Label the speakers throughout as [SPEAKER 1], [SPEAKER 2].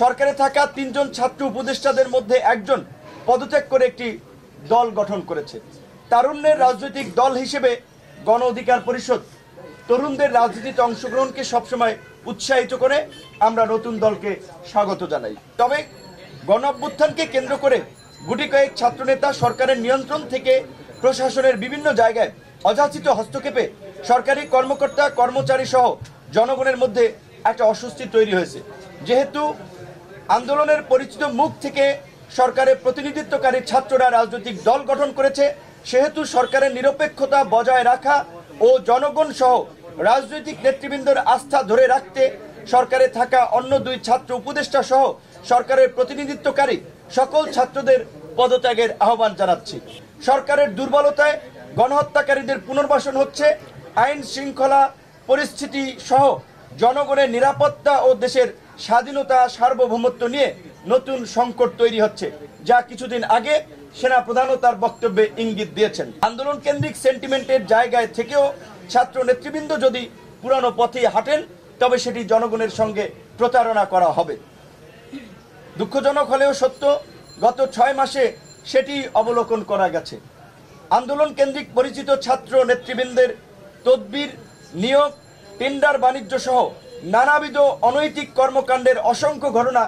[SPEAKER 1] সরকারে থাকা 3 জন ছাত্র উপদেষ্টাদের মধ্যে একজন পদত্যাগ করে একটি দল গঠন করেছে। তারুণ্যের রাজনৈতিক দল হিসেবে গণ অধিকার পরিষদ তরুণদের রাজনীতিতে অংশগ্রহণকে সবসময় উৎসাহিত করে আমরা নতুন দলকে স্বাগত জানাই। তবে গণ অভ্যুত্থানকে কেন্দ্র করে গুটি কয়েক ছাত্রনেতা সরকারের নিয়ন্ত্রণ থেকে প্রশাসনের বিভিন্ন জায়গায় অযাচিত হস্তক্ষেপে সরকারি কর্মকর্তা কর্মচারী সহ জনগণের মধ্যে একটা অস্বস্তি তৈরি হয়েছে। যেহেতু আন্দোলনের পরিচিত মুখ থেকে সরকারের প্রতিনিধিত্বকারী ছাত্ররা রাজনৈতিক দল গঠন করেছে, সেহেতু সরকারের নিরপেক্ষতা বজায় রাখা ও জনগণ সহ রাজনৈতিক নেতৃবৃন্দের আস্থা ধরে রাখতে সরকারে থাকা অন্য 2 ছাত্র উপদেষ্টা সহ সরকারের প্রতিনিধিত্বকারী সকল ছাত্রদের পদত্যাগের আহ্বান জানাচ্ছি। সরকারের দুর্বলতায় গণহত্যাকারীদের পুনর্বাসন হচ্ছে, আইন শৃঙ্খলা পরিস্থিতি সহ জনগণের নিরাপত্তা ও দেশের স্বাধীনতা সার্বভৌমত্ব নিয়ে নতুন সংকট তৈরি হচ্ছে, যা কিছুদিন আগে সেনা প্রধানও তার বক্তব্যে ইঙ্গিত দিয়েছেন। আন্দোলন কেন্দ্রিক সেন্টিমেন্টের জায়গায় থেকেও ছাত্র নেতৃবৃন্দ যদি পুরানো পথে হাঁটেন তবে সেটি জনগণের সঙ্গে প্রতারণা করা হবে। দুঃখজনক হলেও সত্য, গত 6 মাসে সেটি অবলোকন করা গেছে। আন্দোলন কেন্দ্রিক পরিচিত ছাত্র নেতৃবৃন্দের তদবির, নিয়োগ, টেন্ডার বাণিজ্য সহ নানাবিধ অনৈতিক কর্মকাণ্ডের অসংখ্য ঘটনা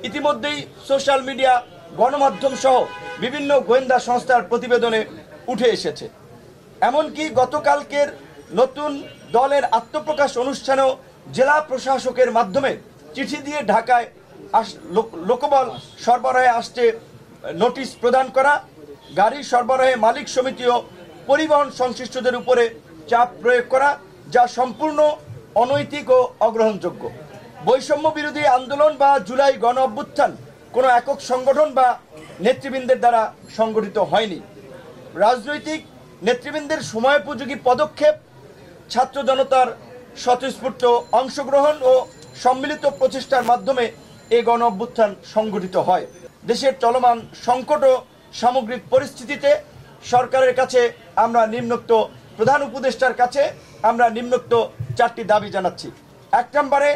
[SPEAKER 1] ইতিমধ্যেই সোশ্যাল মিডিয়া, গণমাধ্যম সহ বিভিন্ন গোয়েন্দা সংস্থার প্রতিবেদনে উঠে এসেছে। এমনকি গতকালকের নতুন দলের আত্মপ্রকাশ অনুষ্ঠানেও জেলা প্রশাসকের মাধ্যমে চিঠি দিয়ে ঢাকায় লোকবল সরবরাহে আসতে নোটিশ প্রদান করা, গাড়ি সরবরাহে মালিক সমিতি ও পরিবহন সংশ্লিষ্টদের উপরে চাপ প্রয়োগ করা, যা সম্পূর্ণ অনৈতিক ও অগ্রহণযোগ্য। বৈষম্য বিরোধী আন্দোলন বা জুলাই গণ অভ্যুত্থান কোনো একক সংগঠন বা নেতৃবৃন্দের দ্বারা সংগঠিত হয়নি। রাজনৈতিক নেতৃবৃন্দের সময়োপযোগী পদক্ষেপ, ছাত্র জনতার স্বতঃস্ফূর্ত অংশগ্রহণ ও সম্মিলিত প্রচেষ্টার মাধ্যমে এই গণ অভ্যুত্থান সংগঠিত হয়। দেশের চলমান সংকট ও সামগ্রিক পরিস্থিতিতে সরকারের কাছে আমরা নিম্নোক্ত প্রধান উপদেষ্টার কাছে আমরা নিম্নোক্ত 4টি দাবি জানাচ্ছি। 1 নম্বরে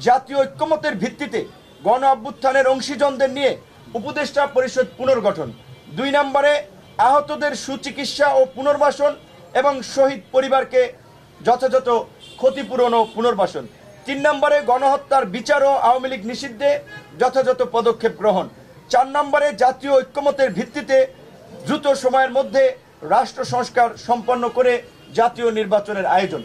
[SPEAKER 1] জাতীয় ঐক্যমতের ভিত্তিতে গণ অভ্যুত্থানের অংশীজনদের নিয়ে উপদেষ্টা পরিষদ পুনর্গঠন। 2 নম্বরে আহতদের সুচিকিৎসা ও পুনর্বাসন এবং শহীদ পরিবারকে যথাযথ ক্ষতিপূরণ ও পুনর্বাসন। 3 নম্বরে গণহত্যার বিচার ও আওয়ামী লীগ নিষিদ্ধে যথাযথ পদক্ষেপ গ্রহণ। 4 নম্বরে জাতীয় ঐক্যমতের ভিত্তিতে দ্রুত সময়ের মধ্যে রাষ্ট্র সংস্কার সম্পন্ন করে জাতীয় নির্বাচনের আয়োজন।